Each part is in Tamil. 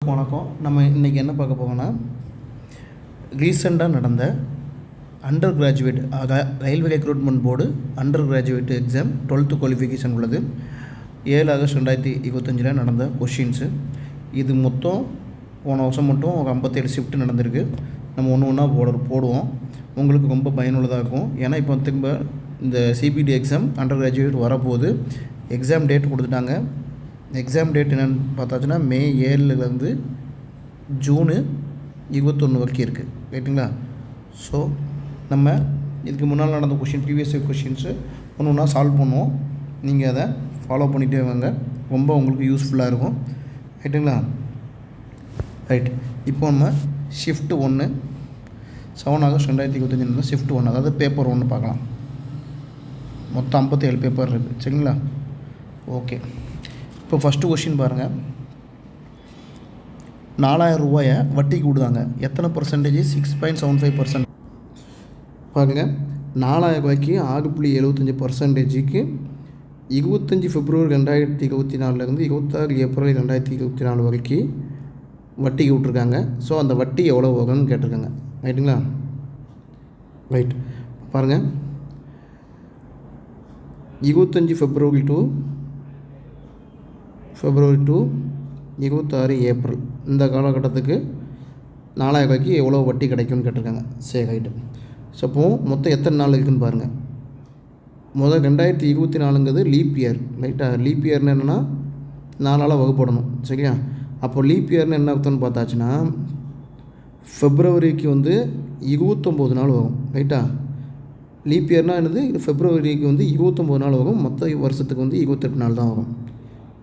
வணக்கம். நம்ம இன்றைக்கி என்ன பார்க்க போகோன்னா, ரீசெண்டாக நடந்த under graduate railway recruitment board under graduate exam 12th qualification உள்ளது. 7 ஆகஸ்ட் 2025 நடந்த கொஷின்ஸு. இது மொத்தம் போன வருஷம் மட்டும் ஒரு 57 ஷிஃப்ட் நடந்திருக்கு. நம்ம ஒன்று ஒன்றா போடுவோம். உங்களுக்கு ரொம்ப பயனுள்ளதாக இருக்கும். ஏன்னா இப்போ திரும்ப இந்த சிபிடி எக்ஸாம் அண்டர் கிராஜுவேட் வரப்போகுது. எக்ஸாம் டேட் கொடுத்துட்டாங்க. எக்ஸாம் டேட் என்னென்னு பார்த்தாச்சுன்னா மே 7லேருந்து ஜூனு 21 வரைக்கும் இருக்குது. ரைட்டுங்களா? ஸோ நம்ம இதுக்கு முன்னால் நடந்த ப்ரீவியஸ் கொஷின்ஸு ஒன்று ஒன்றா சால்வ் பண்ணுவோம். நீங்கள் அதை ஃபாலோ பண்ணிகிட்டே வாங்க. ரொம்ப உங்களுக்கு யூஸ்ஃபுல்லாக இருக்கும். ரைட்டுங்களா? ரைட். இப்போ நம்ம ஷிஃப்ட் 1 7 ஆகஸ்ட் 2025 ஷிஃப்ட் 1, அதாவது பேப்பர் 1 பார்க்கலாம். மொத்தம் 57 பேப்பர் இருக்குது. சரிங்களா? ஓகே. இப்போ ஃபஸ்ட்டு கொஷின் பாருங்கள். 4000 ரூபாயை வட்டிக்கு விடுதாங்க. எத்தனை பர்சன்டேஜ்? 6.75%. பாருங்கள், 4000 ரூபாய்க்கு 6.75%க்கு 25 பிப்ரவரி 2024 26 ஏப்ரல் 2024 வரைக்கும் வட்டிக்கு விட்ருக்காங்க. ஸோ அந்த வட்டி எவ்வளோ வரும்னு கேட்டிருக்காங்க. ரைட்டுங்களா? ரைட். பாருங்கள், 25 பிப்ரவரி டு 26 ஏப்ரல் இந்த காலகட்டத்துக்கு 4000 ரூபாய்க்கு எவ்வளோ வட்டி கிடைக்கும்னு கேட்டிருக்காங்க. சரி, ரைட்டு. ஸோ அப்போது மொத்தம் எத்தனை நாள் இருக்குதுன்னு பாருங்கள். முதல் 2024ங்கிறது லீப் இயர். ரைட்டாக? லீப் இயர்னு என்னென்னா 4 நாளாக வகுப்படணும். சரியா? அப்போ லீப் இயர்னு என்ன அர்த்தம்னு பார்த்தாச்சுன்னா ஃபெப்ரவரிக்கு 29 நாள் வரும். ரைட்டா? லீப் இயர்னால் என்னது? ஃபெப்ரவரிக்கு 29 நாள் வரும். மொத்த வருஷத்துக்கு 28 நாள் தான் வரும்.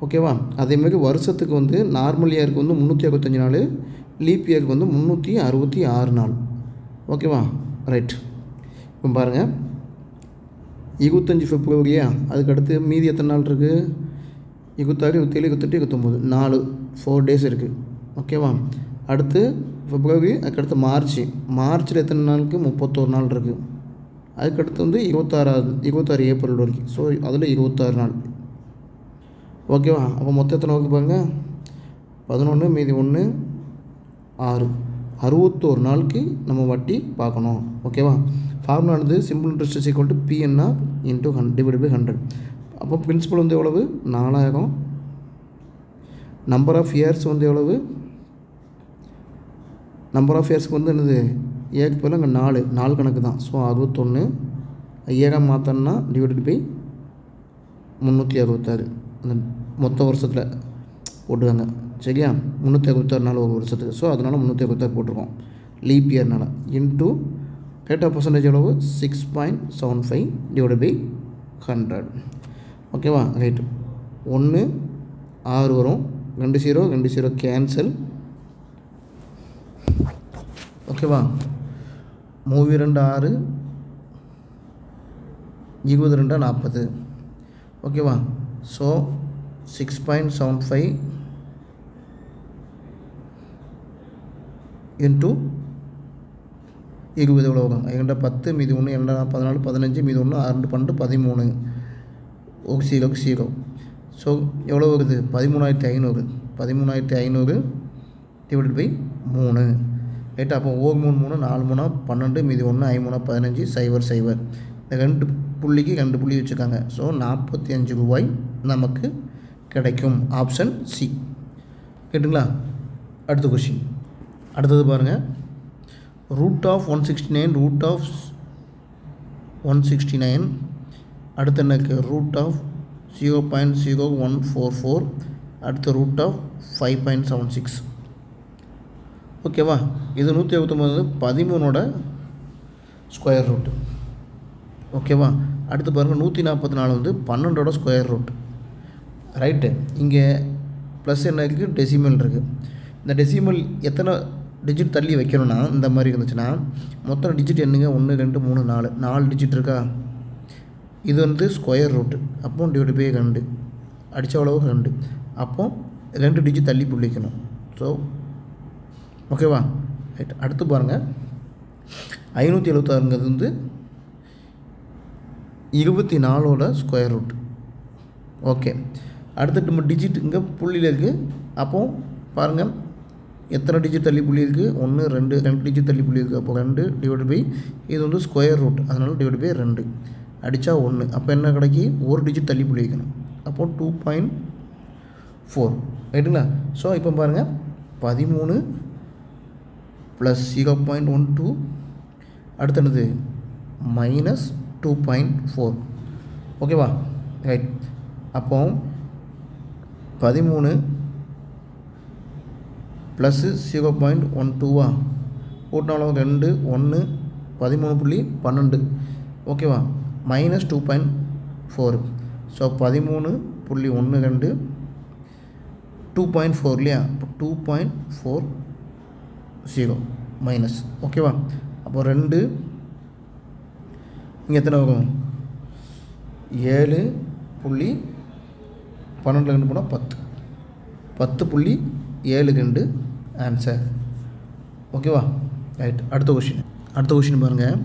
ஓகேவா? அதேமாதிரி வருஷத்துக்கு நார்மல் இயருக்கு 365 நாள், லீப் இயருக்கு 366 நாள். ஓகேவா? ரைட். இப்போ பாருங்கள், 25 பிப்ரவரியா, அதுக்கடுத்து மீதி எத்தனை நாள் இருக்குது? 26, 27, 28, 29 4 டேஸ் இருக்குது. ஓகேவா? அடுத்து பிப்ரவரி, அதுக்கடுத்து மார்ச்சில் எத்தனை நாளுக்கு? 31 நாள் இருக்குது. அதுக்கடுத்து 26 ஏப்ரல் வரைக்கும். ஸோ அதில் 26 நாள். ஓகேவா? அப்போ மொத்தம் எத்தனை வகுப்பு பாருங்கள்? 11 மீதி 1 6 61 நாளுக்கு நம்ம வட்டி பார்க்கணும். ஓகேவா? ஃபார்முலானது simple interest equal to PNR into 100/100. அப்போ பிரின்சிபல் எவ்வளவு? 4000. நம்பர் ஆஃப் இயர்ஸ் எவ்வளவு? நம்பர் ஆஃப் இயர்ஸ்க்கு என்னது? ஏக்கு பதில் அங்கே 4 கணக்கு தான். ஸோ 61 5000 மாற்றோன்னா /366 அந்த மொத்த வருஷத்தில் போட்டுக்காங்க. சரியா? 366 நாள் ஒரு வருஷத்துக்கு. ஸோ அதனால் 366 போட்டிருக்கோம் லீப் இயர்னால். இன்ட்டு ரேட் ஆஃப் பர்சன்டேஜ் எவ்வளவு? 6.75/100. ஓகேவா? ரைட்டு. 1 6 வரும். 2 0 கேன்சல். ஓகேவா? 3 2 6 22 40. ஓகேவா? ஸோ 6.75 இன்ட்டு 20 எவ்வளோ வரும்? 2 10 மீதி 1 2 14 15 மீதி 1 6 12 13 0. ஸோ எவ்வளோ வருது? 13500. 13500 /3. ரைட்டா? அப்போ 3 3 4 3 12 மீதி 1 5 3 15 0 இந்த 2 புள்ளிக்கு 2 புள்ளி வச்சுருக்காங்க. ஸோ 45 ரூபாய் நமக்கு கிடைக்கும். Option C. கேட்டுங்களா? அடுத்த கொஷின். அடுத்தது பாருங்கள். √169 அடுத்து என்ன இருக்குது? √0.0144 அடுத்து √5.76. ஓகேவா? இது 179 13ஓட ஸ்கொயர் ரூட். ஓகேவா? அடுத்து பாருங்கள், 144 12ஓட ஸ்கொயர் ரூட். ரைட்டு. இங்கே ப்ளஸ் என்ன இருக்குது? டெசிமல் இருக்குது. இந்த டெசிமல் எத்தனை டிஜிட் தள்ளி வைக்கணும்னா இந்த மாதிரி இருந்துச்சுன்னா மொத்தம் டிஜிட் என்னங்க? 1 2 3 4 டிஜிட் இருக்கா? இது ஸ்கொயர் ரூட்டு. அப்போ /2 அடித்த அளவு 2. அப்போ 2 டிஜிட் தள்ளி புள்ளிக்கணும். ஸோ ஓகேவா? ரைட். அடுத்து பாருங்கள், 576ங்கிறது 24ஓட ஸ்கொயர் ரூட். ஓகே. அடுத்து நம்ம டிஜிட் இங்கே புள்ளியில் இருக்குது. அப்போது பாருங்கள், எத்தனை டிஜிட் தள்ளி புள்ளி இருக்குது? 1 2 டிஜிட் தள்ளி புள்ளி இருக்குது. அப்போ 2 டிவைட் பை இது வந்து ஸ்கொயர் ரூட், அதனால் டிவைட் பை 2 அடித்தா 1. அப்போ என்ன கிடைக்கி? ஒரு டிஜிட் தள்ளி புள்ளி வைக்கணும். அப்போது 2.4 ரைட்டுங்களா? ஸோ இப்போ பாருங்கள் 13 + 0.12 அடுத்து என்னது? -2.4 ஓகேவா? ரைட். அப்போ 13 + 0.12 கூட்டினாலும் 2 1 13.12 ஓகேவா? -2.4. ஸோ 13.12 2.4 இல்லையா? அப்போ 2.40 மைனஸ் ஓகேவா? அப்போ 2 இங்கே எத்தனை வரும்? 7.12 போனால் 10 10.72 ஆன்சர் ஓகேவா? ரைட். அடுத்த கொஷின் பாருங்கள்.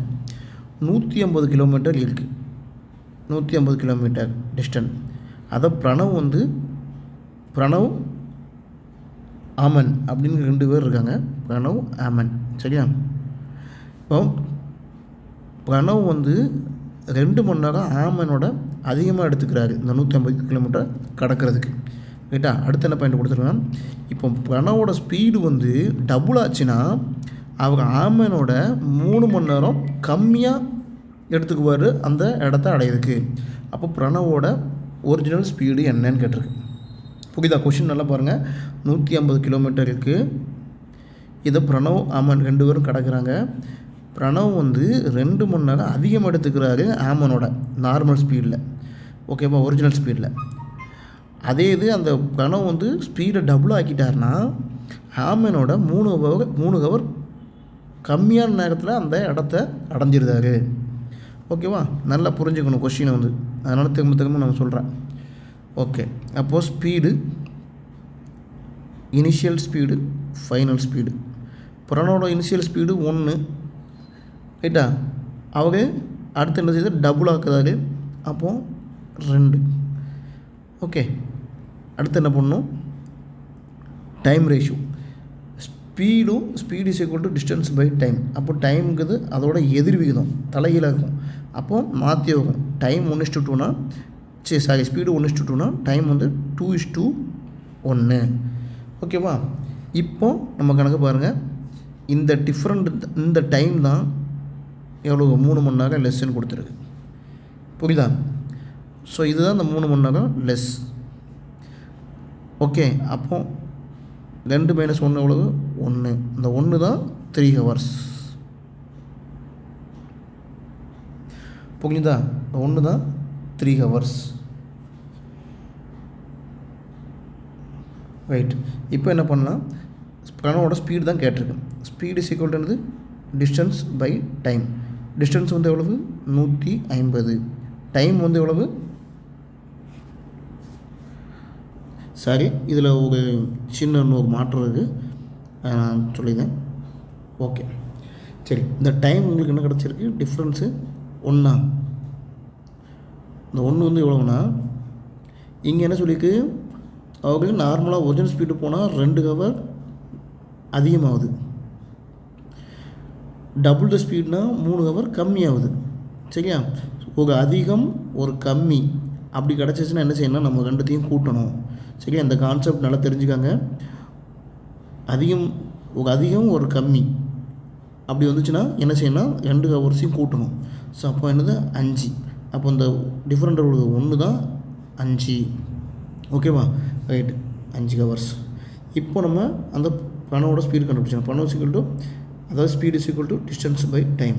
150 கிலோமீட்டர் இருக்குது, 150 கிலோமீட்டர் டிஸ்டன்ஸ். அதை பிரணவ் ஆமன் அப்படின்னு 2 பேர் இருக்காங்க. பிரணவ் ஆமன் சரியா? இப்போ பிரணவ் 2 மணி நேரம் ஆமனோட அதிகமாக எடுத்துக்கிறாரு இந்த 150 கிலோமீட்டர் கடக்கிறதுக்கு ரைட்டா? அடுத்து என்ன பாயிண்ட் கொடுத்துருக்காங்க? இப்போ பிரணவோட ஸ்பீடு டபுள் ஆச்சுன்னா அவங்க ஆமனோட 3 மணி நேரம் கம்மியாக எடுத்துக்குவார் அந்த இடத்த அடையிறதுக்கு. அப்போ பிரணவோட ஒரிஜினல் ஸ்பீடு என்னன்னு கேட்டிருக்கு. புரியுதா? கொஷின் நல்லா பாருங்கள். 150 கிலோமீட்டர் இருக்குது. இதை பிரணவ் ஆமன் 2 பேரும் கடக்கிறாங்க. பிரணவ் 2 மணி நேரம் அதிகமாக எடுத்துக்கிறாரு ஆமனோட நார்மல் ஸ்பீடில் ஓகேவா? ஒரிஜினல் ஸ்பீடில். அதே இது அந்த பிரணவ் ஸ்பீடை டபுள் ஆக்கிட்டார்னா ஆமனோட 3 ஹவர் கம்மியான நேரத்தில் அந்த இடத்த அடைஞ்சிருந்தாரு ஓகேவா? நல்லா புரிஞ்சுக்கணும் கொஷினை அதனால் திரும்ப நான் சொல்கிறேன். ஓகே. அப்போது speed, initial speed, final speed. பிரணவோட இனிஷியல் ஸ்பீடு 1 ரைட்டா? அவங்க அடுத்து என்ன செய்யுது? டபுள் ஆக்குறாரு. அப்போது 2 ஓகே. அடுத்து என்ன பண்ணணும்? Time ratio. Speed is equal to distance by time. அப்போ டைமுங்கிறது அதோட எதிர் விகிதம், தலைகீழாக இருக்கும். அப்போது மாற்றி வரும். டைம் 1:2னா ஸ்பீடு 1:2னா டைம் 2:1 ஓகேவா? இப்போ நம்ம கணக்கு பாருங்கள். இந்த டைம் தான் எவ்வளோ? 3 மணி நேரம் லெஸ்ன்னு கொடுத்துருக்கு. புரியுதா? ஸோ இதுதான் இந்த 3 மணி நேரம் லெஸ் ஓகே. அப்போது 2 - 1 எவ்வளவு? 1. இந்த 1 தான் 3 ஹவர்ஸ். புரியுதா? 1 தான் 3 ஹவர்ஸ் ரைட். இப்போ என்ன பண்ணலாம்? பிரணவோட ஸ்பீடு தான் கேட்டிருக்கேன். Speed is equal to distance by time. Distance எவ்வளவு? 150. டைம் எவ்வளவு? சரி, இதில் ஒரு சின்ன ஒரு மாற்றம் இருக்குது, நான் சொல்லியிருந்தேன். ஓகே சரி. இந்த டைம் உங்களுக்கு என்ன கிடச்சிருக்கு? டிஃப்ரென்ஸு 1. இந்த 1 எவ்வளோன்னா இங்கே என்ன சொல்லியிருக்கு? அவங்களுக்கு நார்மலாக ஒரிஜினல் ஸ்பீடு போனால் 2 ஹவர் அதிகமாகுது. டபுள் த ஸ்பீட்னா 3 ஹவர் கம்மியாகுது சரியா? ஒரு அதிகம் ஒரு கம்மி அப்படி கிடச்சிச்சின்னா என்ன செய்யணும்? நம்ம 2த்தையும் கூட்டணும் சரியா? இந்த கான்செப்ட் நல்லா தெரிஞ்சுக்காங்க. ஒரு அதிகம் ஒரு கம்மி அப்படி வந்துச்சுன்னா என்ன செய்யணும்? 2 ஹவர்ஸையும் கூட்டணும். ஸோ அப்போ என்னது? 5. அப்போ இந்த டிஃப்ரெண்ட் 1 தான் 5 ஓகேவா? Right, 5 hours. இப்போ நம்ம அந்த பிரணவோட ஸ்பீடு கண்டுபிடிச்சோம். பிரணவ் ஈக்குவல் டு, அதாவது speed is equal to distance by time.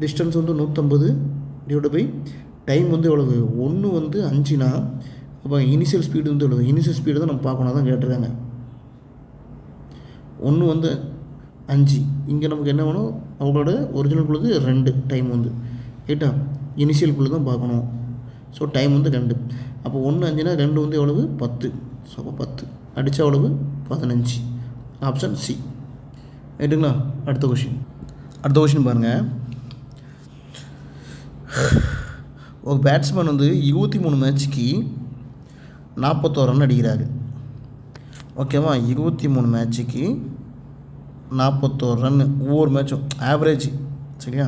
Distance 150 divide by time எவ்வளவு? 1 5னா அப்போ இனிஷியல் ஸ்பீடு எவ்வளவு? இனிஷியல் ஸ்பீடு தான் நம்ம பார்க்கணும், தான் கேட்டிருக்காங்க. 1 5. இங்கே நமக்கு என்ன வேணும்? அவங்களோட ஒரிஜினல்குள்ளது 2 டைம் ரைட்டா? இனிஷியல்குள்ளே தான் பார்க்கணும். So time 2. அப்போ 1 5னா 2 எவ்வளவு? 10. ஸோ அப்போ 10 அடித்தா எவ்வளவு? 15. ஆப்ஷன் சி ரைட்டுங்களா? அடுத்த கொஷின் பாருங்கள். ஒரு பேட்ஸ்மேன் 23 மேட்ச்சுக்கு 41 ரன் அடிக்கிறாரு ஓகேவா? 23 மேட்ச்சுக்கு 41 ரன்னு ஒவ்வொரு மேட்சும் ஆவரேஜ். சரியா,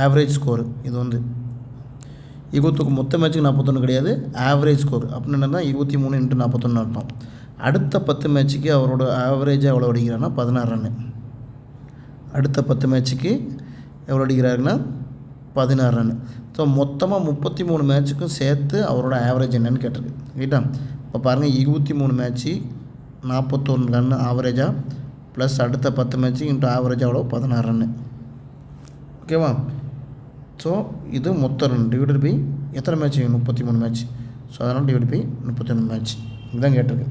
ஆவரேஜ் ஸ்கோரு இது வந்து ஈகோத்துக்கு மொத்த மேட்ச்சுக்கு 41 கிடையாது, ஆவரேஜ் ஸ்கோர் அப்படின்னு என்னென்னா 23 × 41 அர்த்தம். அடுத்த 10 மேட்ச்சுக்கு அவரோட ஆவரேஜாக எவ்வளோ அடிக்கிறாருன்னா 16 ரன்னு. அடுத்த 10 மேட்ச்சுக்கு எவ்வளோ அடிக்கிறாருன்னா 16 ரன்னு. ஸோ மொத்தமாக 33 மேட்ச்சுக்கும் சேர்த்து அவரோட ஆவரேஜ் என்னன்னு கேட்டிருக்கு. ரைட்டா, இப்போ பாருங்கள் 23 மேட்ச்சு 41 ரன்னு ஆவரேஜாக ப்ளஸ் அடுத்த 10 மேட்ச்சு இன்ட்டு ஆவரேஜாக எவ்வளோ 16 ரன்னு. ஓகேவா, ஸோ இது மொத்த ரன் டிவைடட் பை எத்தனை மேட்ச் 33 மேட்ச். ஸோ அதனால் டிவைட் பை 33 மேட்ச் இதுதான் கேட்டிருக்கு.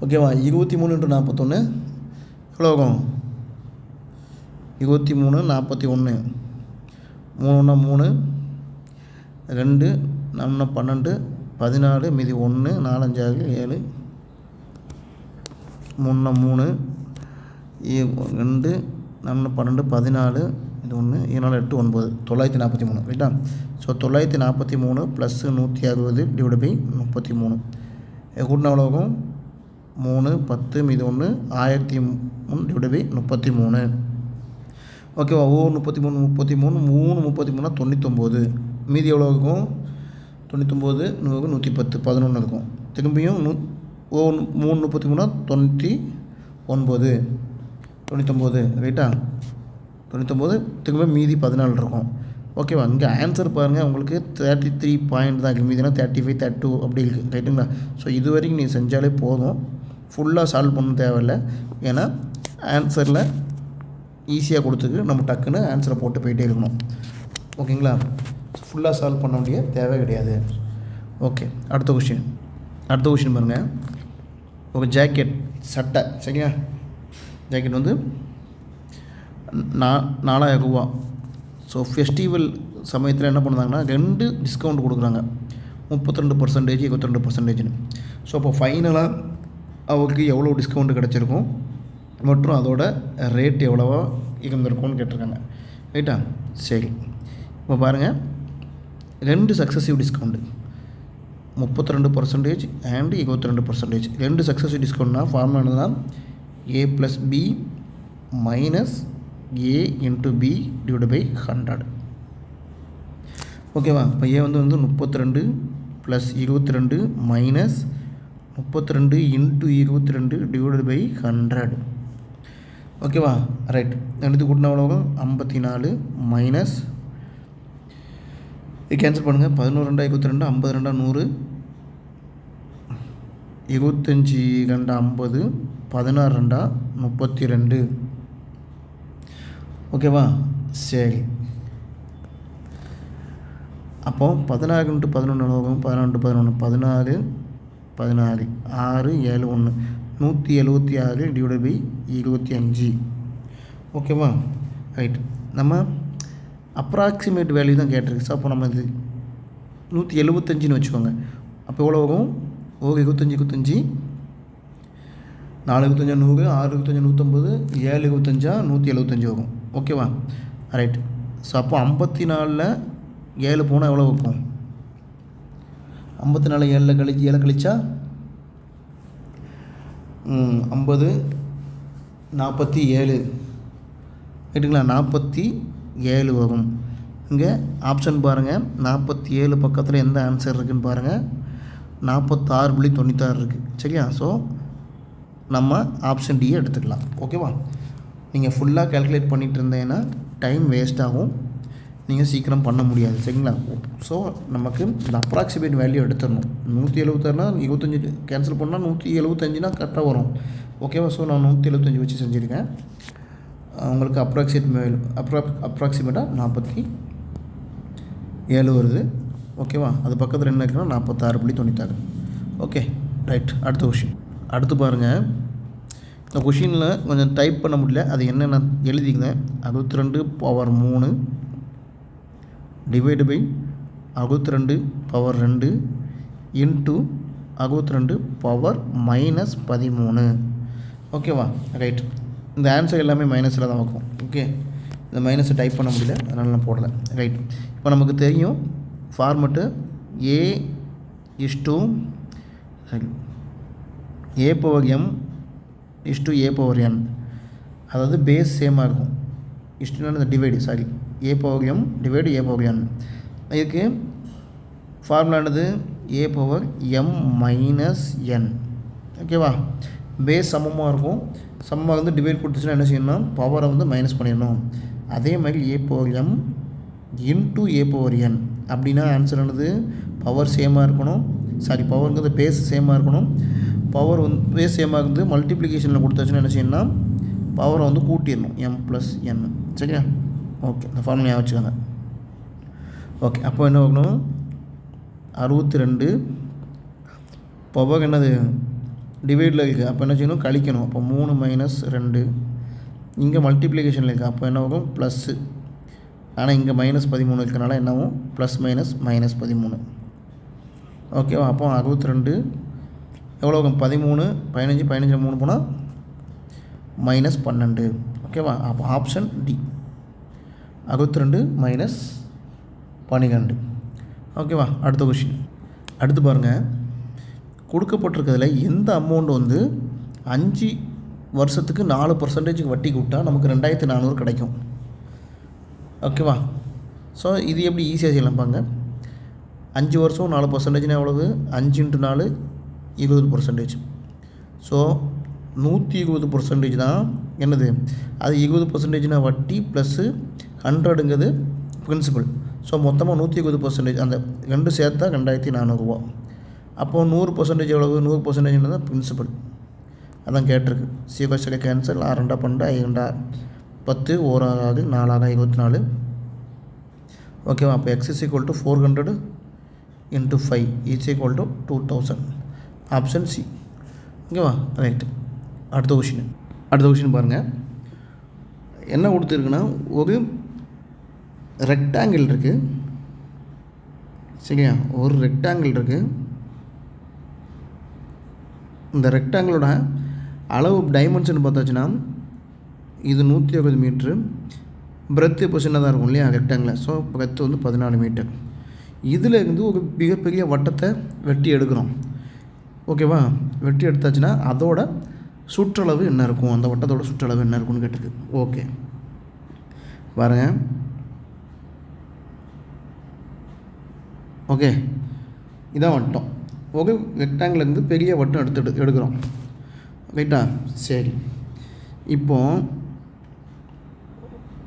ஓகேவா, 23 × 41 எவ்வளோ ஆகும்? 23 41 3 3 2 4 12 14 மீதி 1 4 5 6 7 3 3 2 4 12 14 இது 1 7 8 9 943. ரைட்டா, ஸோ 943 ப்ளஸ் 160 டிவைட் பை 33 கூட்டினா எவ்வளோ ஆகும்? 3 10 மீது 1 1003 டிவைட் பை 33. ஓகேவா, 33 33 3 33 99 மீதி எவ்வளோ இருக்கும்? 99 110 11 இருக்கும். திரும்பியும் 3 33 99. ரைட்டா, 99 திரும்ப மீதி 14 இருக்கும். ஓகேவா, இங்கே ஆன்சர் பாருங்கள் உங்களுக்கு 33 பாயிண்ட் தான் இருக்குது, மீதினா 35 32 அப்படி இருக்குது. ரைட்டுங்களா, ஸோ இது வரைக்கும் நீங்கள் செஞ்சாலே போதும், ஃபுல்லாக சால்வ் பண்ண தேவையில்லை. ஏன்னா ஆன்சரில் ஈஸியாக கொடுத்துருக்கு, நம்ம டக்குன்னு ஆன்சரை போட்டு போயிட்டே இருக்கணும். ஓகேங்களா, ஃபுல்லாக சால்வ் பண்ண வேண்டிய தேவை கிடையாது. ஓகே, அடுத்த கொஷின் பாருங்கள். ஒரு ஜாக்கெட் சட்டை, சரியா, ஜாக்கெட் வந்து 4000 ரூபா. ஸோ ஃபெஸ்டிவல் சமயத்தில் என்ன பண்ணுறாங்கன்னா 2 டிஸ்கவுண்ட் கொடுக்குறாங்க, 32% 22%. ஸோ அப்போ ஃபைனலாக அவருக்கு எவ்வளோ டிஸ்கவுண்ட் கிடச்சிருக்கும் மற்றும் அதோட ரேட் எவ்வளோவா இருந்திருக்கும்னு கேட்டிருக்காங்க. ரைட்டா, சரி, இப்போ பாருங்கள் 2 சக்ஸஸிவ் டிஸ்கவுண்ட்டு 32% அண்ட் 22%. 2 சக்ஸஸிவ் டிஸ்கவுண்ட்னா ஃபார்முலா என்னதுன்னா A + B - A × B divide by 100. ஓகேவா, இப்போ ஏ வந்து 32 + 22 - 32 × 22 டிவைட் பை 100. ஓகேவா, ரைட், எடுத்து கூட்டினா எவ்வளோ 54 மைனஸ் இது கேன்சல் பண்ணுங்கள். 11 2 22 52 100 25 2 50 16 2 32. ஓகேவா, சரி, அப்போது 16 × 11 ஆகும் 14 11 14 14 6 7 1 176 டிவைட் பை 25. ஓகேவா, ரைட், நம்ம அப்ராக்சிமேட் வேல்யூ தான் கேட்டிருக்கு. ஸோ அப்போ நம்ம இது 175ன்னு வச்சுக்கோங்க. அப்போ எவ்வளோ ஆகும்? 25 25 4 25 100 6 25 150 7 25 175 ஆகும். ஓகேவா, ரைட், ஸோ அப்போ 54ல் 7 போனால் எவ்வளோ இருக்கும்? 54 7 கழிச்சா 50 47 ரைட்டுங்களா, 47 வரும். இங்கே ஆப்ஷன் பாருங்கள், 47 பக்கத்தில் எந்த ஆன்சர் இருக்குதுன்னு பாருங்கள். 46.96 இருக்குது. சரியா, ஸோ நம்ம ஆப்ஷன் டியை எடுத்துக்கலாம். ஓகேவா, நீங்கள் ஃபுல்லாக கேல்குலேட் பண்ணிகிட்டு இருந்தீங்கன்னா டைம் வேஸ்ட் ஆகும், நீங்கள் சீக்கிரம் பண்ண முடியாது. சரிங்களா, ஸோ நமக்கு இந்த அப்ராக்சிமேட் வேல்யூ எடுத்துடணும். 176னா 25 கேன்சல் பண்ணால் 175னா கரெக்டாக வரும். ஓகேவா, ஸோ நான் 175 வச்சு செஞ்சுருக்கேன். உங்களுக்கு அப்ராக்சிமேட்டாக 47 வருது. ஓகேவா, அது பக்கத்தில் என்ன இருக்குன்னா 46.96. ஓகே, ரைட், அடுத்த கொஷின். அடுத்து பாருங்கள், இந்த கொஷினில் கொஞ்சம் டைப் பண்ண முடியல, அது என்னென்ன எழுதிக்கிறேன். 62⁻³ டிவைடு பை 62⁻² இன்ட்டு 62⁻−13. ஓகேவா, ரைட், இந்த ஆன்சர் எல்லாமே மைனஸில் தான் இருக்கும். ஓகே, இந்த மைனஸை டைப் பண்ண முடியல, அதனால் நான் போடலை. ரைட், இப்போ நமக்கு தெரியும் ஃபார்மெட்டு A/m = A/n. அதாவது பேஸ் சேமாக இருக்கும். இஷ்டம்னா இந்த divide A power M divide A power N. இதுக்கு ஃபார்முலானது A power M minus N. ஓகேவா? பேஸ் சமமாக இருக்கும். சமமாக வந்து டிவைட் கொடுத்துச்சுன்னா என்ன செய்யணும், பவரை வந்து மைனஸ் பண்ணிடணும். அதே மாதிரி ஏ பவர் எம் இன்ட்டு ஏ பவர் என் அப்படின்னா ஆன்சர் ஆனது பவர் சேமாக இருக்கணும். பவருங்கிறது பேஸ் சேமாக இருக்கணும். பவர் வந்து பேஸ் சேமாக இருந்து மல்டிப்ளிகேஷனில் கொடுத்தாச்சுன்னா என்ன செய்யணும்னா பவரை வந்து கூட்டிடணும், எம் ப்ளஸ் என். சரியா? ஓகே, இந்த ஃபார்முலா வச்சுக்கோங்க. ஓகே, அப்போ என்ன ஆகணும், 62 பவர் என்னது டிவைடில் இருக்குது. அப்போ என்ன செய்யணும், கழிக்கணும். அப்போ 3 மைனஸ் 2. இங்கே மல்டிப்ளிகேஷனில் இருக்குது. அப்போ என்ன ஆகும், ப்ளஸ்ஸு. ஆனால் இங்கே -13 இருக்கிறனால என்னாகும், ப்ளஸ் மைனஸ் -13. ஓகேவா? அப்போ 62 எவ்வளோ ஆகும், 13 15 15 3 போனால் -12. ஓகேவா? அப்போ ஆப்ஷன் டி 62 -12. ஓகேவா? அடுத்த கொஷின். அடுத்து பாருங்கள், கொடுக்கப்பட்டிருக்கிறதுல எந்த அமௌண்ட் வந்து 5 வருஷத்துக்கு 4% வட்டிக்கு விட்டால் நமக்கு 2400 கிடைக்கும். ஓகேவா? ஸோ இது எப்படி ஈஸியாக செய்யலாம் பாருங்க. 5 வருஷம் 4% எவ்வளவு, 5 × 4 20%. ஸோ 120% தான் என்னது, அது 20% வட்டி ப்ளஸ்ஸு 100ங்கிறது பிரின்சிபல். ஸோ மொத்தமாக 120%, அந்த ரெண்டு சேர்த்தா 2400 ரூபா. அப்போது 100% எவ்வளவு, 100% தான் பிரின்சிபல். அதான் கேட்டிருக்கு. சீக்கிரம் கேன்சல். 6 2 12 5 10 1 6 4 24. ஓகேவா? அப்போ x = 400 × 5 = 2000. Option C. ஓகேவா? ரைட்டு. அடுத்த கொஷின் பாருங்கள். என்ன கொடுத்துருக்குன்னா, ஒரு ரெக்டாங்கிள் இருக்குது. சரியா? ஒரு ரெக்டாங்கிள் இருக்குது. இந்த ரெக்டாங்கிளோட அளவு டைமென்ஷன் பார்த்தாச்சுன்னா இது 160 மீட்ரு. பிரெத்து இப்போ சின்னதாக இருக்கும் இல்லையா ரெக்டாங்கில். ஸோ பிரெத்து வந்து 14 மீட்டர். இதில் இருந்து ஒரு மிகப்பெரிய வட்டத்தை வெட்டி எடுக்கிறோம். ஓகேவா? வெட்டி எடுத்தாச்சுன்னா அதோட சுற்றளவு என்ன இருக்கும், அந்த வட்டத்தோட சுற்றளவு என்ன இருக்குன்னு கேட்டிருக்கு. ஓகே பாருங்கள். ஓகே, இதான் வட்டம். ஒரு ரெக்டாங்கிலேருந்து பெரிய வட்டம் எடுக்கிறோம். ரைட்டா? சரி, இப்போது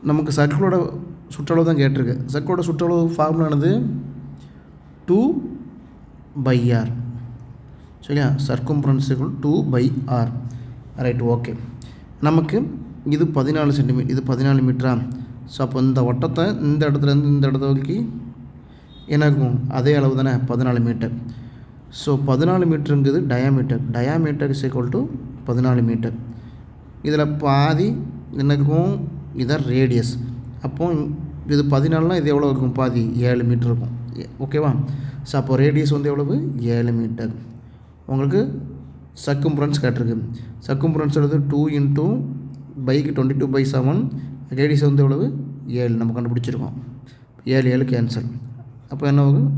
நமக்கு சர்க்கிளோட சுற்றளவு தான் கேட்டிருக்கு. சர்க்கிளோட சுற்றளவு ஃபார்முலானது 2/r. சரியா? Circumference = 2/r. ரைட். ஓகே, நமக்கு இது 14 சென்டிமீட்டர், இது 14 மீட்டரா? ஸோ அப்போ இந்த வட்டத்தை இந்த இடத்துலேருந்து இந்த இடத்து வரைக்கும் என்ன இருக்கும், அதே அளவு தானே, 14 மீட்டர். ஸோ 14 மீட்டருங்கிறது டயாமீட்டர். Diameter = 14 metre. இதில் பாதி என்ன இருக்கும், இதான் ரேடியஸ். அப்போது இது 14னா இது எவ்வளோ இருக்கும், பாதி 7 மீட்டர் இருக்கும். ஓகேவா? ஸோ அப்போ ரேடியஸ் வந்து எவ்வளவு, 7 மீட்டர். உங்களுக்கு சர்க்கம்ஃபரன்ஸ் கேட்டிருக்கு. Circumference 2 × bike 22/7. ரேடியஸ் வந்து எவ்வளவு, 7 நம்ம கண்டுபிடிச்சிருக்கோம். 7 கேன்சல். அப்போ என்ன ஆகும்,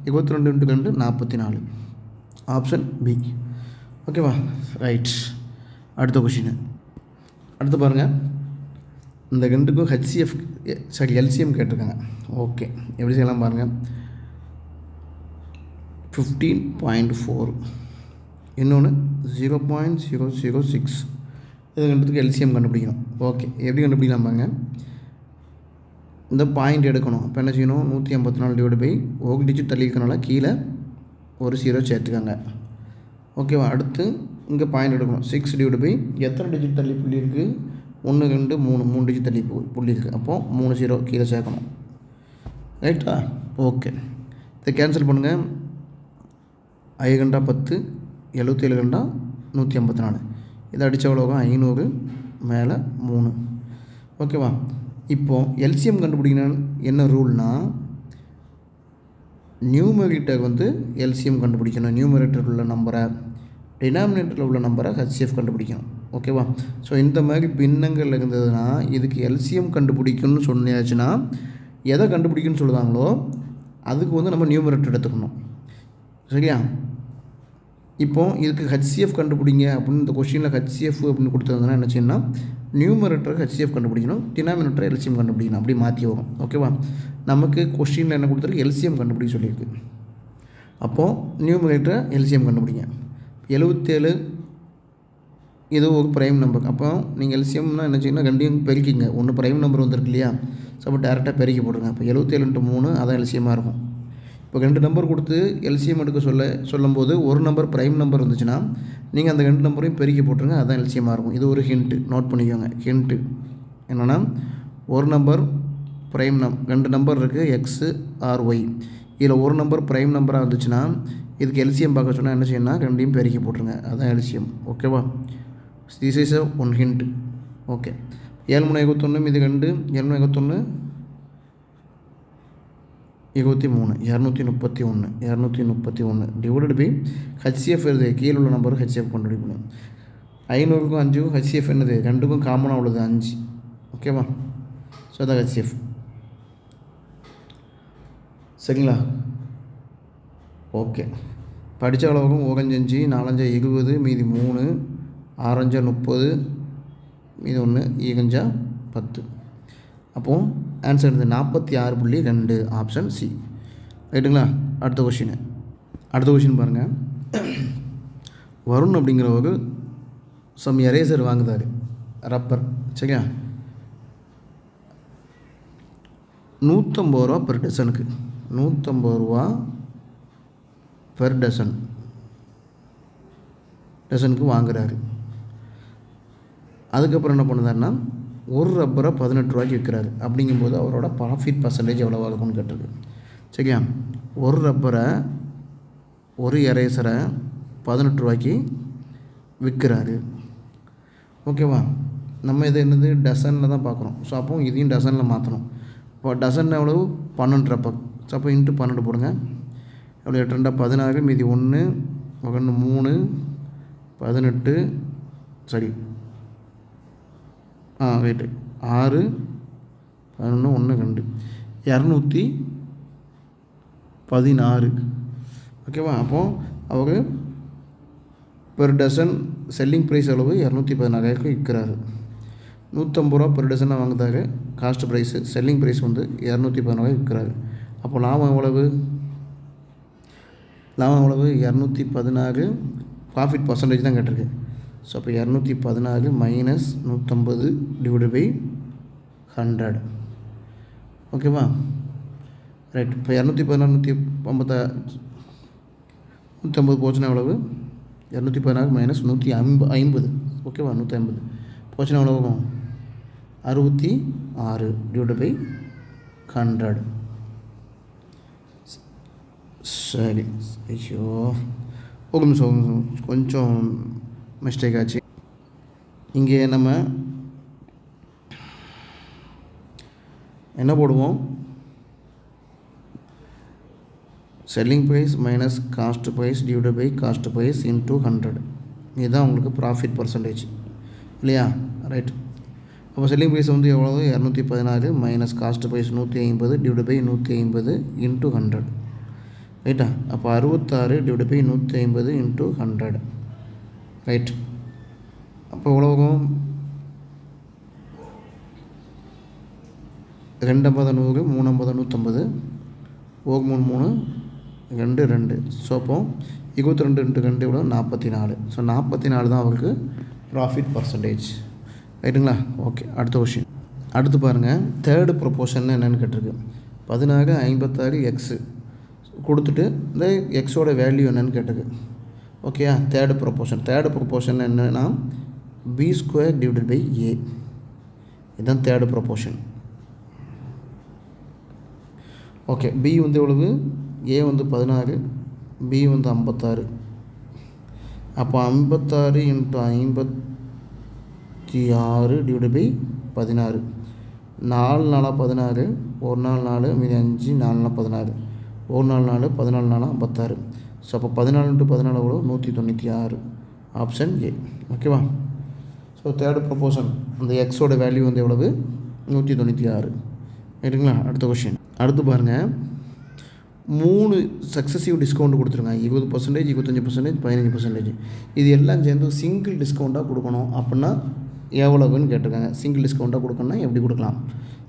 22 × 2 44. Option B. ஓகேவா? ரைட். அடுத்த கொஷின். அடுத்து பாருங்கள், இந்த ரெண்டுக்கும் எல்சிஎம் கேட்டிருக்காங்க. ஓகே, எப்படி செய்யலாம் பாருங்கள். 15.4 இன்னொன்று 0.006. இது ரெண்டுத்துக்கு எல்சிஎம் கண்டுபிடிக்கணும். ஓகே, எப்படி கண்டுபிடிக்கலாம் பாருங்க. இந்த பாயிண்ட் எடுக்கணும். அப்போ என்ன செய்யணும், 184 / 1 டிஜிட் தள்ளி இருக்கனால கீழே ஒரு 0 சேர்த்துக்காங்க. ஓகேவா? அடுத்து இங்கே பாயிண்ட் எடுக்கணும். 6 / எத்தனை டிஜிட் தள்ளி புள்ளி இருக்குது, 1 2 3 டிஜிட் தள்ளி புள்ளி இருக்குது. அப்போது 3 0 கீழே சேர்க்கணும். ரைட்டா? ஓகே, இதை கேன்சல் பண்ணுங்கள். 5 × 10 77 × 154. இதை அடித்த எவ்வளோகம், 500 மேலே 3. ஓகேவா? இப்போது எல்சிஎம் கண்டுபிடிக்கணும். என்ன ரூல்னால், நியூமரேட்டர் வந்து எல்சிஎம் கண்டுபிடிக்கணும். நியூமரேட்டர் உள்ள நம்பரை, டினாமினேட்டரில் உள்ள நம்பரை ஹெச்சிஎஃப் கண்டுபிடிக்கணும். ஓகேவா? ஸோ இந்த மாதிரி பின்னங்கள் இருந்ததுன்னா இதுக்கு எல்சிஎம் கண்டுபிடிக்கணும்னு சொன்னாச்சுன்னா எதை கண்டுபிடிக்கணும்னு சொல்லுவாங்களோ அதுக்கு வந்து நம்ம நியூமரேட்டர் எடுத்துக்கணும். சரியா? இப்போது இதுக்கு ஹெச்சிஎஃப் கண்டுபிடிங்க அப்படின்னு இந்த கொஷினில் ஹெச்சிஎஃப் அப்படின்னு கொடுத்துருந்தோன்னா என்ன செய்யணும்னா நியூமரேட்டருக்கு ஹெச்சிஎஃப் கண்டுபிடிக்கணும், டினாமினேட்டர் எல்சிஎம் கண்டுபிடிக்கணும், அப்படி மாற்றி வரும். ஓகேவா? நமக்கு கொஷினில் என்ன கொடுத்துருக்கு, எல்சிஎம் கண்டுபிடிக்க சொல்லியிருக்கு. அப்போது நியூமரேட்டரை எல்சிஎம் கண்டுபிடிங்க. 77 இது ஒரு ப்ரைம் நம்பர். அப்போ நீங்கள் எல்சிஎம்னா என்ன செய்யணும், ரெண்டையும் பெருக்கிங்க. ஒன்று ப்ரைம் நம்பர் வந்துருக்கு இல்லையா, ஸோ அப்போ டேரெக்டாக பெருக்கி போடுங்க. அப்போ 77 × 3 அதான் எல்சிஎம்மாக இருக்கும். இப்போ 2 நம்பர் கொடுத்து எல்சிஎம் எடுக்க சொல்லும்போது ஒரு நம்பர் ப்ரைம் நம்பர் இருந்துச்சுன்னா நீங்கள் அந்த 2 நம்பரையும் பெருக்கி போட்டுருங்க, அதுதான் எல்சிஎம்மாக இருக்கும். இது ஒரு ஹிண்ட்டு, நோட் பண்ணிக்கோங்க. ஹிண்ட்டு என்னென்னா, ஒரு நம்பர் ப்ரைம் 2 நம்பர் இருக்குது எக்ஸு ஆர் ஒய். இதில் ஒரு நம்பர் ப்ரைம் நம்பராக இருந்துச்சுன்னா இதுக்கு எல்சிஎம் பார்க்க சொன்னால் என்ன செய்யணும்னா ரெண்டையும் பெருக்கி போட்டுருங்க, அதுதான் எல்சிஎம். ஓகேவா? This is one hint. Okay. 7 3 21 மீது 2 7 21 23 231 231 டிவைடட் பை ஹெச்சிஎஃப் எழுது, கீழே உள்ள நம்பர் ஹெச்சிஎஃப் கண்டுபிடிக்கணும். 500க்கும் 5க்கும் ஹெச்சிஎஃப் என்னது, 2க்கும் காமனாக உள்ளது 5. ஓகேவா? ஸோ அதான் ஹெச்சிஎஃப். சரிங்களா? ஓகே. படித்த அளவுக்கும் 5 5 4 20 மீதி 3 6 30 மீதி 1 5 10. அப்போது ஆன்சர் வந்து 46.2 ஆப்ஷன் சி. ரைட்டுங்களா? அடுத்த கொஷின் பாருங்கள். வருண் அப்படிங்கிறவர் சம் எரேசர் வாங்குதார், ரப்பர். சரியா? 150 ரூபா பெர் டசனுக்கு, 150 ரூபா பெர் டசனுக்கு வாங்குறாரு. அதுக்கப்புறம் என்ன பண்ணுறாருன்னா ஒரு ரப்பரை 18 ரூபாய்க்கு விற்கிறாரு. அப்படிங்கும்போது அவரோட ப்ராஃபிட் பர்சன்டேஜ் எவ்வளோ ஆகும்னு கேட்டிருக்கு. சரியா? ஒரு ரப்பரை, ஒரு எரேசரை 18 ரூபாய்க்கு விற்கிறாரு. ஓகேவா? நம்ம இது என்னது டசனில் தான் பார்க்குறோம். ஸோ அப்போ இதையும் டசனில் மாற்றணும். இப்போ டசன் எவ்வளவு, 12 ரப்பர். ஸோ அப்போ இன்ட்டு 12 போடுங்க. எவ்வளோ, 8 2 16 மீதி 1 1 3 18 சரி வெயிட்டு 6 11 1 2 216. ஓகேவா? அப்போது அவங்க பெர் டசன் செல்லிங் ப்ரைஸ் அளவு 216 விற்கிறாரு. 150 ரூபா பெர் டசனாக வாங்குதாரு காஸ்ட் ப்ரைஸு, செல்லிங் ப்ரைஸ் வந்து 216 விற்கிறாரு. அப்போ லாபம் எவ்வளவு, 216. ப்ராஃபிட் பர்சன்டேஜ் தான் கேட்டிருக்கு. ஸோ அப்போ 216 மைனஸ் 150 டிவைடட் பை 100. ஓகேவா? ரைட். இப்போ 216 150 போச்சுன்னா எவ்வளவு, 216 மைனஸ் 150. ஓகேவா? 150 போச்சுன்னா எவ்வளோ ஆகும், 66 டிவைடட் பை 100. சரி. ஐயோ, ஒரு நிமிஷம் கொஞ்சம் மிஸ்டேக் ஆச்சு. இங்கே நம்ம என்ன போடுவோம், selling price minus cost price divided by cost price into 100. இதுதான் உங்களுக்கு ப்ராஃபிட் பர்சன்டேஜ் இல்லையா? ரைட். அப்போ செல்லிங் ப்ரைஸ் வந்து எவ்வளவு, 216 minus cost price 150 divided by 150 into 100. ரைட்டா? அப்போ 66 டிவைடட் பை 150 இன்ட்டு 100. ரைட். அப்போ எவ்வளோகும், 2 100 3 150 3 3 2 2. ஸோ அப்போ 22 × 2 எவ்வளோ, 44. ஸோ 44 தான் அவருக்கு ப்ராஃபிட் பர்சன்டேஜ். ரைட்டுங்களா? ஓகே. அடுத்த கொஷின். அடுத்து பாருங்கள், தேர்டு ப்ரொப்போர்ஷன் என்னென்னு கேட்டிருக்கு. 16 56 எக்ஸு கொடுத்துட்டு இந்த எக்ஸோட வேல்யூ என்னென்னு கேட்டிருக்கு. ஓகேயா? தேர்டு ப்ரொப்போர்ஷன் என்னென்னா b² டிவைடட் பை a. இதுதான் தேர்டு ப்ரொப்போர்ஷன். ஓகே. b வந்து எவ்வளவு, a வந்து 16, b வந்து 56. அப்போ 56 × 56 டிவைடட் பை 16. 4 4 16, 1 4 4 மீதி 5 4 16, 1 4 4 14 4 56. ஸோ அப்போ 14 × 14 எவ்வளோ, 196. Option A. ஓகேவா? ஸோ தேர்டு ப்ரொப்போர்ஷன் அந்த எக்ஸோட வேல்யூ வந்து எவ்வளவு, 196. ரைட்டுங்களா? அடுத்த கொஷின். அடுத்து பாருங்கள், 3 சக்ஸஸிவ் டிஸ்கவுண்ட் கொடுத்துருங்க. 20%, 25%, 15%. இது எல்லாம் சேர்ந்து சிங்கிள் டிஸ்கவுண்ட்டாக கொடுக்கணும். அப்படின்னா எவ்வளவுன்னு கேட்டிருக்காங்க. சிங்கிள் டிஸ்கவுண்ட்டாக கொடுக்கணும்னா எப்படி கொடுக்கலாம்?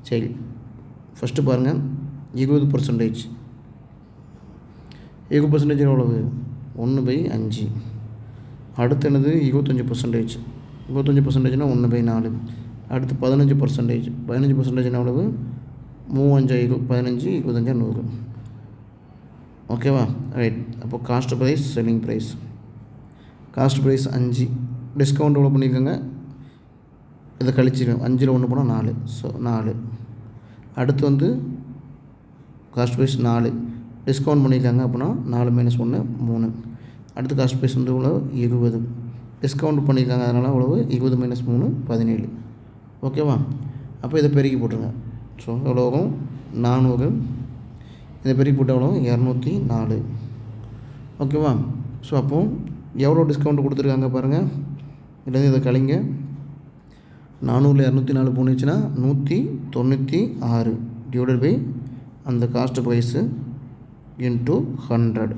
சரி, ஃபஸ்ட்டு பாருங்கள். 20% 20% எவ்வளவு? 1/5. அடுத்து என்னது? 25%. 25%னா 1/4. அடுத்து 15%. 15% எவ்வளவு? 3, 5, 15, 25, 100. ஓகேவா? ரைட். அப்போ cost price, selling price. Cost price 5, discount எவ்வளோ பண்ணியிருக்காங்க? இதை கழிச்சிருக்கேன். 5ல் 1 போனால் 4. ஸோ 4. அடுத்து வந்து காஸ்ட் ப்ரைஸ் 4, டிஸ்கவுண்ட் பண்ணியிருக்காங்க. அப்படின்னா 4 - 1 3. அடுத்து காஸ்ட் ப்ரைஸ் வந்து இவ்வளோ 20, டிஸ்கவுண்ட் பண்ணியிருக்காங்க. அதனால் எவ்வளவு? 20 - 3 17. ஓகேவா? அப்போ இதை பெருக்கி போட்டுருங்க. ஸோ எவ்வளோ வரும்? 400. இதை பெருக்கி போட்டால் எவ்வளோ? 204. ஓகேவா? ஸோ அப்போது எவ்வளோ டிஸ்கவுண்ட் கொடுத்துருக்காங்க பாருங்கள். இதுலேருந்து இதை கழிங்க. 400ல் 204 போணுச்சுன்னா 196 டிவைடட் பை அந்த காஸ்ட் ப்ரைஸு இன்ட்டு 100.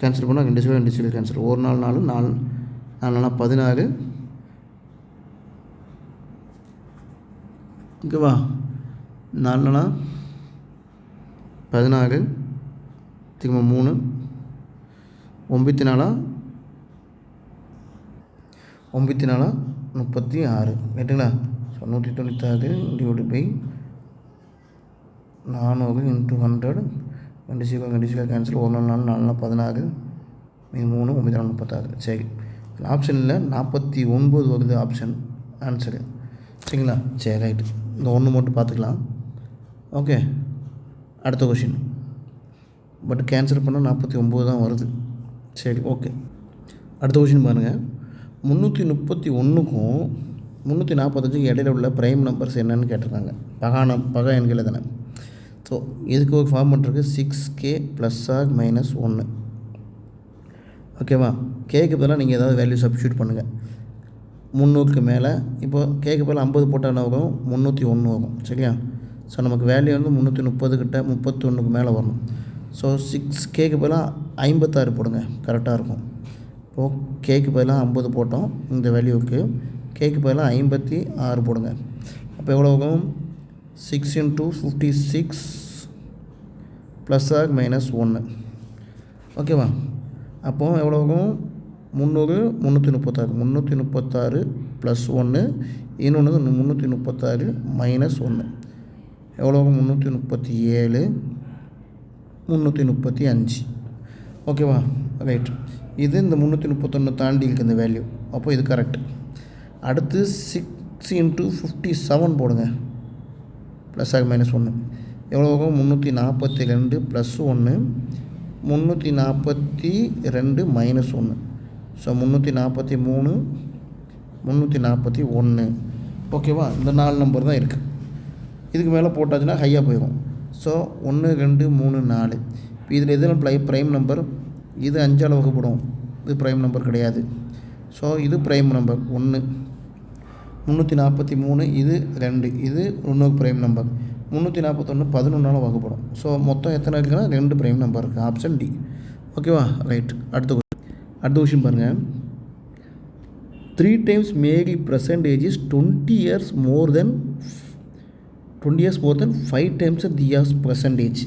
கேன்சல் பண்ணால் 2 கேன்சல். 1 4 4 4 4 16. ஓகேவா? 4 16 திரும்ப 3 9 4 36 ரைட்டுங்களா? So 196 divide by 400 into 100. 2 cancel. 1 4 4 16 3 9 4 36. சரி, ஆப்ஷனில் 49 வருது ஆப்ஷன் ஆன்சரு. சரிங்களா? சரி, ரைட்டு. இந்த 1 மட்டும் பார்த்துக்கலாம். ஓகே, அடுத்த கொஷின். பட் கேன்சல் பண்ணால் 49 தான் வருது. சரி, ஓகே. அடுத்த கொஷின் பாருங்கள். 331க்கும் 345க்கும் இடையில உள்ள ப்ரைம் நம்பர்ஸ் என்னன்னு கேட்டிருக்காங்க. பகா எண்கள் தானே. ஸோ இதுக்கு ஒரு ஃபார்ம் பண்ணுறதுக்கு 6k +r - 1. ஓகேவா? கேக்கு பதிலாக நீங்கள் ஏதாவது வேல்யூ சப்ஸ்டியூட் பண்ணுங்கள். 300க்கு மேலே இப்போது கேக்கு பதிலாக 50 போட்டால் என்ன வரும்? 301 வரும். சரியா? ஸோ நமக்கு வேல்யூ வந்து 330 கிட்ட 31க்கு மேலே வரணும். ஸோ 6kக்கு பதிலாக 56 போடுங்க, கரெக்டாக இருக்கும். இப்போது கேக்கு பதிலாக 50 போட்டோம் இந்த வேல்யூவுக்கு. கேக்கு பதிலாக 56 போடுங்க. அப்போ எவ்வளோ ஆகும்? 6 × 56 +r - 1. ஓகேவா? அப்போது எவ்வளோ ஆகும்? 300 336 336 + 1. இன்னொன்று 336 - 1 எவ்வளோ ஆகும்? 337 335. ஓகேவா? ரைட். இது இந்த 331 தாண்டி இருக்குது இந்த வேல்யூ. அப்போ இது கரெக்ட். அடுத்து 6 × 57 போடுங்க, +r - 1 எவ்வளோ ஆகும்? 342 + 1 342 - 1. ஸோ 343 341. ஓகேவா? இந்த 4 நம்பர் தான் இருக்குது. இதுக்கு மேலே போட்டாச்சுன்னா ஹையாக போயிடும். ஸோ 1 2 3 4. இப்போ இதில் எதில் ப்ரைம் நம்பர்? இது 5ஆல் வகுப்படும். இது ப்ரைம் நம்பர் கிடையாது. ஸோ இது ப்ரைம் நம்பர் 1. 343 இது 2. இது இன்னொரு ப்ரைம் நம்பர். 341 11ஆல் வகுப்படும். ஸோ மொத்தம் எத்தனை இருக்குன்னா 2 ப்ரைம் நம்பர் இருக்குது. Option D. ஓகேவா? ரைட். அடுத்த விஷயம் பாருங்கள். 3 times Mary percentage is 20 years more than 5 times Diya's percentage.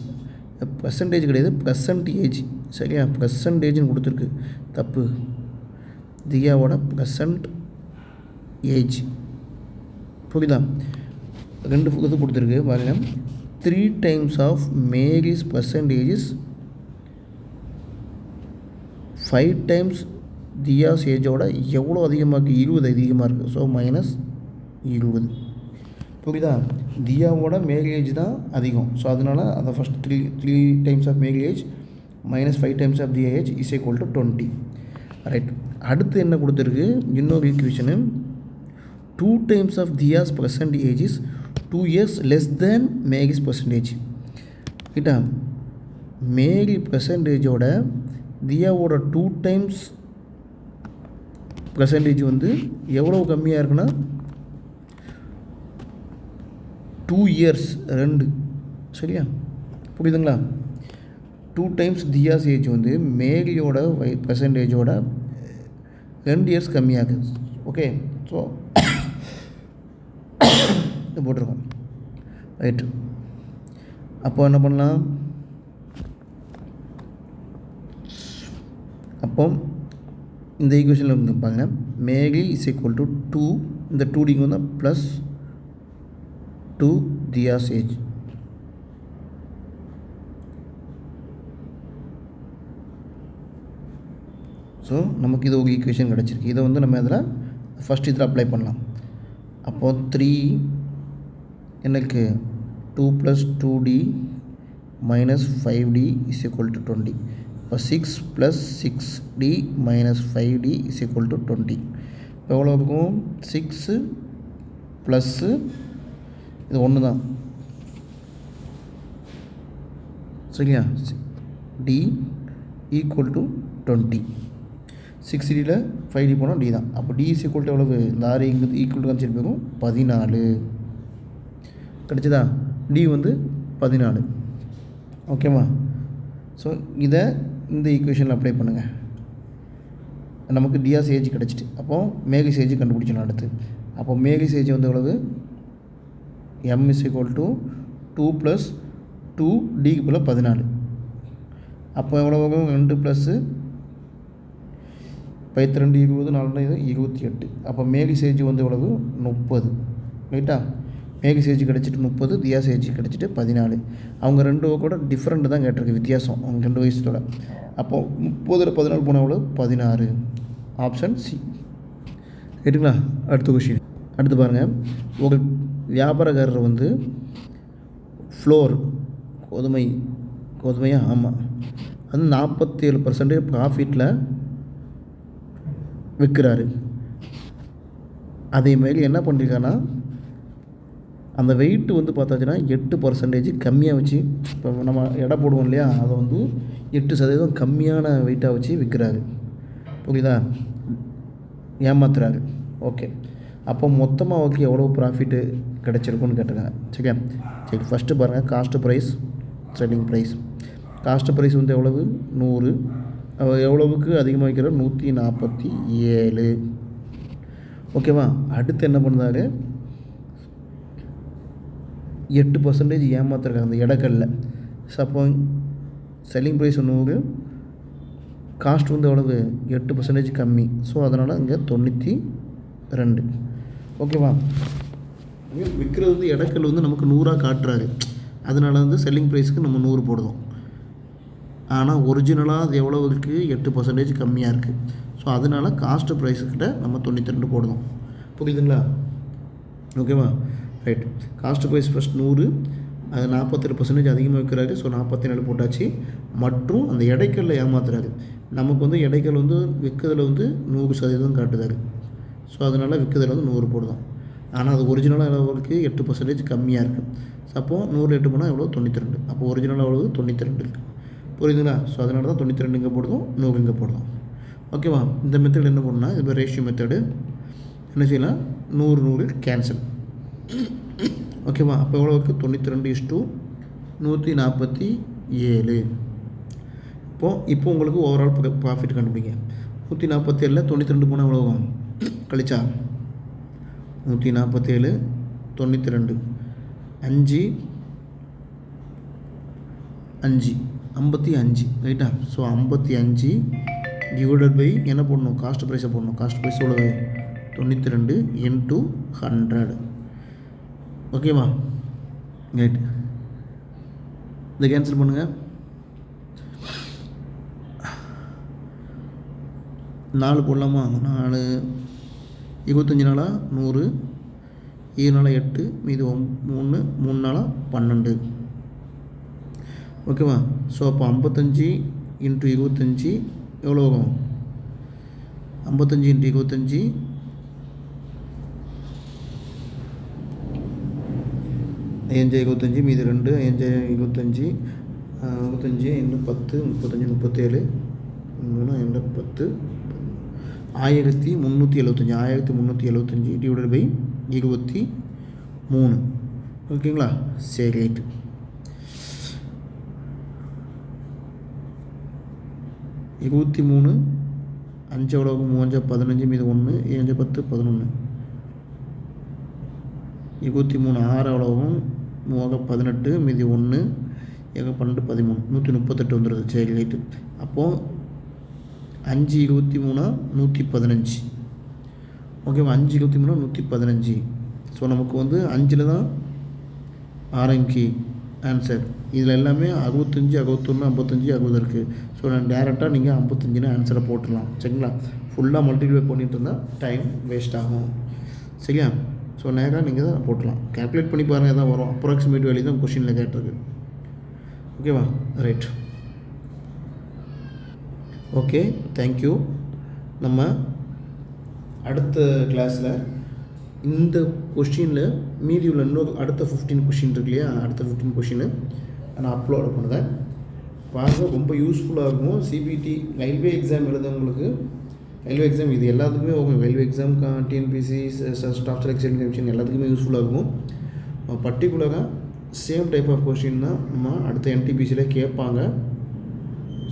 Percentage கிடையாது, ப்ரெசன்டேஜ். சரியா? ப்ரெசன்டேஜ்னு கொடுத்துருக்கு, தப்பு. தியாவோட ப்ரெசன்ட் ஏஜ். புரியுதா? 2 இது கொடுத்துருக்கு பாருங்கள். 3 times of Mary's percentage is 5 times தியாஸ் ஏஜோட எவ்வளோ அதிகமாக இருக்குது? 20 அதிகமாக இருக்குது. ஸோ -20. புரியுதா? தியாவோட மேரி ஏஜ் தான் அதிகம். ஸோ அதனால் அதை first 3 times of Mary age -5 times of Diya age is equal to 20. Right. அடுத்து என்ன கொடுத்துருக்கு? இன்னொரு equation. 2 times of Diya's present age is 2 years less than Mary's percentage. ரைட்டா? மேரி பர்சன்டேஜோட தியாவோட 2 times பர்சன்டேஜ் வந்து எவ்வளோ கம்மியாக இருக்குன்னா 2 years 2. சரியா? புரியுதுங்களா? 2 டைம்ஸ் தியாஸ் ஏஜ் வந்து மேரியோட பெர்சன்டேஜோட 2 இயர்ஸ் கம்மியாகுது. ஓகே, ஸோ இது போட்டிருக்கோம். ரைட்டு, அப்போ என்ன பண்ணலாம்? அப்போ இந்த ஈக்குவேஷனில் இருப்பாங்க மேரி இஸ் ஈக்குவல் டு 2, இந்த 2டிக்கு வந்து ப்ளஸ் 2 தியாஸ் ஏஜ். ஸோ நமக்கு இது ஒரு ஈக்குவேஷன் கிடச்சிருக்கு. இதை வந்து நம்ம இதில் ஃபஸ்ட் இதில் அப்ளை பண்ணலாம். அப்போது 3 எனக்கு 2 + 2d - 5d is equal to 20. இப்போ 6 + 6d - 5d is equal to 20. இப்போ எவ்வளோ இருக்கும்? 6 ப்ளஸ்ஸு இது ஒன்று தான் சரியா, d equal to 20. 6d 5d போனால் d தான். அப்போ d is equal to எவ்வளவு? இந்த 6 இங்கே ஈக்குவல் டு காமிச்சிட்டு போகும் 14 கிடச்சிதா? d வந்து 14. ஓகேவா? ஸோ இதை இந்த ஈக்குவேஷனில் அப்ளை பண்ணுங்கள். நமக்கு டியாஸ் ஏஜ் கிடச்சிட்டு. அப்போது மேகிஸ் ஏஜ் கண்டுபிடிச்சணும் அடுத்து. அப்போ மேகிஸ் ஏஜ் வந்து எவ்வளவு? m is equal to 2 + 2d க்கு 14. அப்போ எவ்வளோ வரும்? 2 + 2 20 4 28. அப்போ மேகிஸ் ஏஜ் வந்து எவ்வளவு? 30. ரைட்டா? மேகிஸ் ஏஜ் கிடச்சிட்டு 30, தியாஸ் ஏஜ் கிடச்சிட்டு 14. அவங்க ரெண்டு கூட டிஃப்ரெண்ட் தான் கேட்டிருக்கு, வித்தியாசம் அவங்க 2 வயசோட. அப்போது 30 14 போனால் எவ்வளோ? 16. Option C. ரைட்டுங்களா? அடுத்த கொஷின். அடுத்து பாருங்கள், ஒரு வியாபாரக்காரர் வந்து ஃப்ளோர் கோதுமையா? ஆமாம், அது 47% ப்ராஃபிட்டில் விற்கிறாரு. அதேமாரி என்ன பண்ணியிருக்காங்கன்னா, அந்த வெயிட்டு வந்து பார்த்தாச்சுன்னா 8% கம்மியாக வச்சு, இப்போ நம்ம எடை போடுவோம் இல்லையா, அதை வந்து 8% கம்மியான வெயிட்டாக வச்சு விற்கிறாரு. புரியுதா? ஏமாத்துறாரு. ஓகே, அப்போ மொத்தமாக அவருக்கு எவ்வளோ ப்ராஃபிட்டு கிடச்சிருக்குன்னு கேட்டிருக்காங்க. சரியா? சரி, ஃபஸ்ட்டு பாருங்கள், cost price, selling price. Cost price வந்து எவ்வளவு? 100. எவ்வளவுக்கு அதிகமாக வைக்கிற? 147. ஓகேவா? அடுத்து என்ன பண்ணாரு? 8% ஏமாத்துறாங்க அந்த இடக்கல்ல. ஸோ அப்போ செல்லிங் ப்ரைஸ் 100, காஸ்ட் வந்து எவ்வளவு? 8% கம்மி. ஸோ அதனால் இங்கே 92. ஓகேவா? விற்கிறது வந்து இடக்கல் வந்து நமக்கு 100 காட்டுறாரு. அதனால வந்து செல்லிங் ப்ரைஸுக்கு நம்ம 100 போடுறோம். ஆனால் ஒரிஜினலாக அது எவ்வளோ இருக்குது? 8% கம்மியாக இருக்குது. ஸோ அதனால் காஸ்ட்டு ப்ரைஸுக்கிட்ட நம்ம 92 போடுறோம். புரியுதுங்களா? ஓகேவா? ரைட். காஸ்ட்டு ப்ரைஸ் ஃபஸ்ட் 100, அது 47% அதிகமாக விற்கிறாரு. ஸோ 47 போட்டாச்சு. மற்றும் அந்த இடைக்கல்ல ஏமாத்துறாரு. நமக்கு வந்து இடைக்கல் வந்து விற்கிறதுல வந்து 100% காட்டுதாரு. ஸோ அதனால் விற்கிறதுல வந்து 100 போடுதோம். ஆனால் அது ஒரிஜினலாக எவ்வளோக்கு? 8% கம்மியாக இருக்குது. ஸோ அப்போது 100 8 போனால் எவ்வளோ? 92. அப்போ ஒரிஜினலாக எவ்வளோ? 92 இருக்குது. புரியுதுங்களா? ஸோ அதனால தான் 92 இங்கே போடுதோம், 100 இங்கே போடுதோம். ஓகேவா? இந்த மெத்தட் என்ன பண்ணால், இது ரேஷியோ மெத்தடு என்ன செய்யலாம்? 100 100 கேன்சல். ஓகேவா? அப்போ எவ்வளோ இருக்குது? 92:147. இப்போ உங்களுக்கு ஓவரால் ப்ராஃபிட் கண்டுபிடிங்க. 147 92 போனால் எவ்வளோ ஆகும்? கழிச்சா 147 92 5 5 55. ரைட்டா? ஸோ 55 டிவைடட் பை என்ன போடணும்? காஸ்ட் ப்ரைஸை போடணும். காஸ்ட் ப்ரைஸ் எவ்வளோ? 92 × 100. ஓகேவா? ரைட். இதை கேன்சல் பண்ணுங்கள். 4 போடலாமா? 4 25 நாளா 100, 7 நாளா 8, மீது 3, 3 நாளா 12. ஓகேவா? ஸோ அப்போ 55 × 25 எவ்வளோ ஆகும்? 55 × 25 5 25, மீது 2, 5 25, 25 இன்னும் 10, 35 37, 3 10, 1375. 1375 டிவைடட் பை 23. ஓகேங்களா? சரி, ரைட்டு. 23 5 எவ்வளவு 3 15 மீது 1 7 10 11 23 6 எவ்வளவும் 3 18 மீதி 1 7 12 13 138 வந்துடுது. சரி ரைட்டு. அப்போது 5 23 115. ஓகேவா? 5 23 115. ஸோ நமக்கு வந்து 5ல் தான் ஆரங்கி ஆன்சர். இதில் எல்லாமே 65 61 55 60 இருக்குது. ஸோ நான் டேரெக்டாக நீங்கள் 55ன்னு ஆன்சரை போட்டுடலாம். சரிங்களா? ஃபுல்லாக மல்டிப்ளை பண்ணிட்டு இருந்தால் டைம் வேஸ்ட் ஆகும். சரியா? ஸோ நேராக நீங்கள் தான் போட்டலாம். கேல்குலேட் பண்ணி பாருங்கள் தான் வரும். அப்ராக்சிமேட் வேல்யூ தான் கொஷினில் கேட்டிருக்கு. ஓகேவா? ரைட். Okay, thank you. நம்ம அடுத்த கிளாஸில் இந்த கொஷினில் மீதி உள்ள இன்னொரு அடுத்த 15 கொஷின் இருக்கு இல்லையா, அடுத்த 15 கொஷினு நான் அப்லோட் பண்ணுறேன். பாருங்கள், ரொம்ப யூஸ்ஃபுல்லாக இருக்கும். சிபிடி ரயில்வே எக்ஸாம் எழுதுறவங்களுக்கு ரயில்வே எக்ஸாம் இது எல்லாத்துக்குமே okay. Railway exam, TNPSC, staff selection commission எல்லாத்துக்குமே யூஸ்ஃபுல்லாக இருக்கும். பர்டிகுலராக சேம் டைப் ஆஃப் கொஷின் தான் நம்ம அடுத்த என்டிபிசியில் கேட்பாங்க.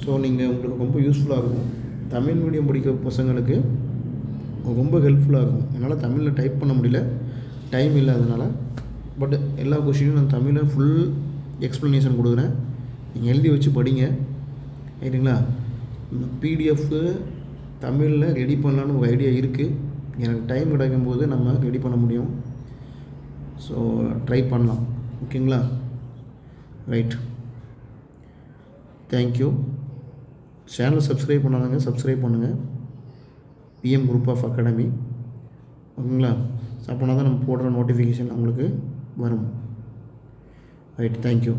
ஸோ நீங்கள் உங்களுக்கு ரொம்ப யூஸ்ஃபுல்லாக இருக்கும். தமிழ் மீடியம் படிக்கிற பசங்களுக்கு ரொம்ப ஹெல்ப்ஃபுல்லாக இருக்கும். என்னால் தமிழில் டைப் பண்ண முடியல, டைம் இல்லாதனால. பட் எல்லா கொஷினும் நான் தமிழில் ஃபுல் எக்ஸ்ப்ளனேஷன் கொடுக்குறேன். நீங்கள் எழுதி வச்சு படிங்க. ரைட்டுங்களா? பிடிஎஃப்பு தமிழில் ரெடி பண்ணலான்னு ஒரு ஐடியா இருக்குது. எனக்கு டைம் கிடைக்கும்போது நம்ம ரெடி பண்ண முடியும். ஸோ ட்ரை பண்ணலாம். ஓகேங்களா? ரைட். தேங்க்யூ. சேனல் சப்ஸ்கிரைப் பண்ணாதவங்க சப்ஸ்கிரைப் பண்ணுங்கள். PM group of academy. ஓகேங்களா? அப்போனா தான் நம்ம போடுற நோட்டிஃபிகேஷன் உங்களுக்கு வரும். ரைட். தேங்க்யூ.